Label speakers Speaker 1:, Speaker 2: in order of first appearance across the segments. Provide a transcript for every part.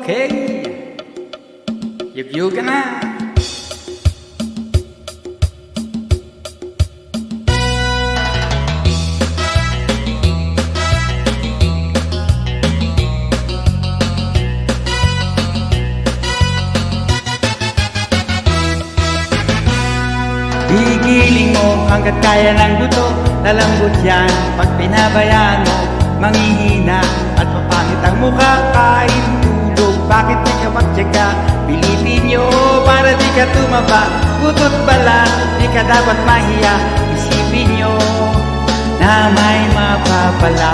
Speaker 1: Okay, yug ka na. Igiling mo hanggat kaya ng buto, lalambot yan pag pinabayaan mo. Manghihina at papangit ang mukha kahit tulog. Bakit di ka magtyaga? Pilipin nyo para di ka tumaba. Butot bala, di ka dapat mahiya. Isipin nyo na may mapapala.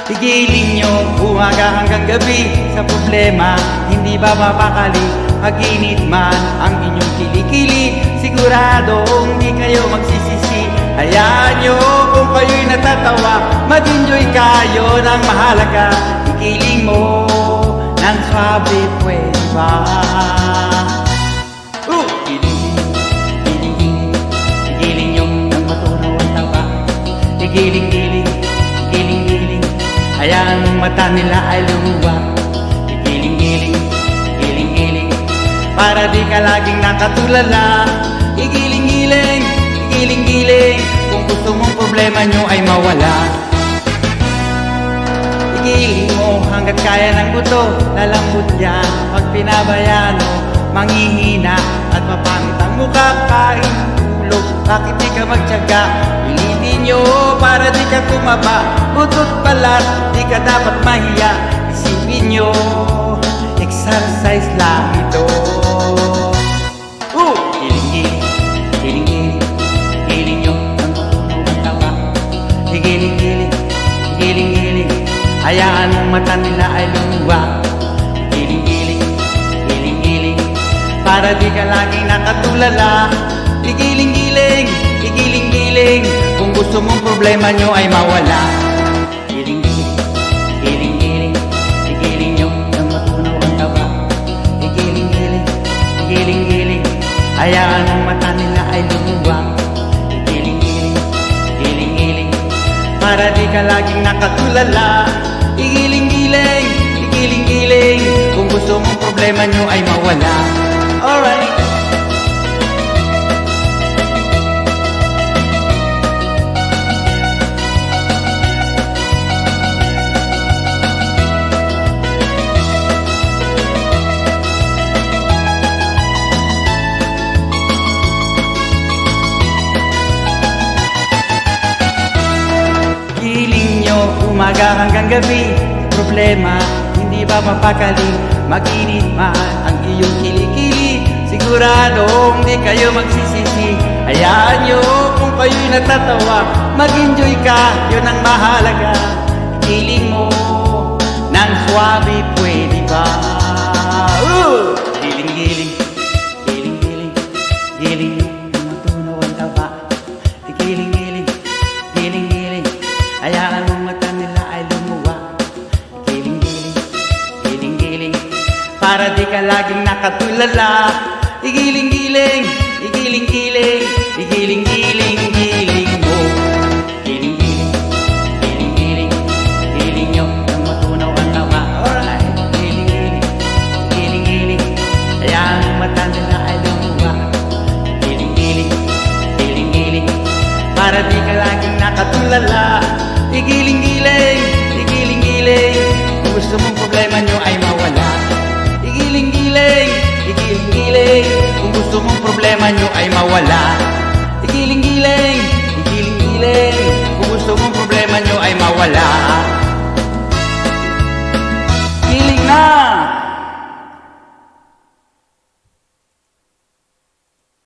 Speaker 1: Igiling nyo umaga hanggang gabi sa problema, hindi ba mapakali? Maginit man ang inyong kilikili, siguradong di kayo magsisisi. Hayaan nyo kung kayo'y natatawa, mag-enjoy kayo ng mahalaga. Igiling mo ng swabe, pwede ba? Giling-giling, igiling nyo ng matunaw ang taba. Igiling-giling, giling-giling, hayaan mong mata nila ay lumuwa. Igiling-giling, giling-giling, para di ka laging nakatulala. Igiling-giling, giling-giling, kung gusto mong problema nyo ay mawala. Igiling mo hanggat kaya ng buto, lalambot yan pag pinabayaan mo. Manghihina at mapangit ang mukha kahit tulog. Bakit di ka magtyaga? Pilipin nyo para di ka tumaba. Butot balat, di ka dapat mahiya. Isipin nyo, exercise lang ito. Giling-giling, giling-giling, giling nyo ang matunaw ang tawa. Giling-giling, giling-giling, hayaan mong mata nila ay lumuwa. Giling-giling, giling-giling, para di ka laging nakatulala. Giling-giling, giling-giling, kung gusto mong problema nyo ay mawala. Giling-giling, giling-giling, giling nyo ang matunaw ang tawa. Giling-giling, giling-giling, hayaan mong mata nila ay lumuwa. Giling-giling, giling-giling, para di ka laging nakatulala. Igiling-giling, igiling-giling, kung gusto mong problema nyo ay mawala. Alright. Umaga hanggang gabi, problema, hindi ba mapakali? Maginit man ang iyong kilikili, siguradong di kayo magsisisi. Hayaan nyo kung kayo'y natatawa, mag-enjoy ka, yun ang mahalaga. Giling mo ng swabe, pwede ba? Giling-giling, giling-giling, giling nyo ng matunaw ang taba. Giling-giling, giling-giling, hayaan mong mata nila ay lumuwa. Giling-giling, giling-giling, para di ka laging nakatulala. Igiling-giling, igiling-giling, igiling-giling, giling mo. Giling-giling, giling-giling, giling nyo ng matunaw ang tawa. Alright. Giling-giling, giling-giling, hayaan mong mata nila ay lumuwa. Giling-giling, giling-giling, para di ka laging nakatulala. Igiling-giling, igiling-giling, kung gusto mong problema nyo ay mawala. Igiling-giling, igiling-giling, kung gusto mong problema nyo ay mawala.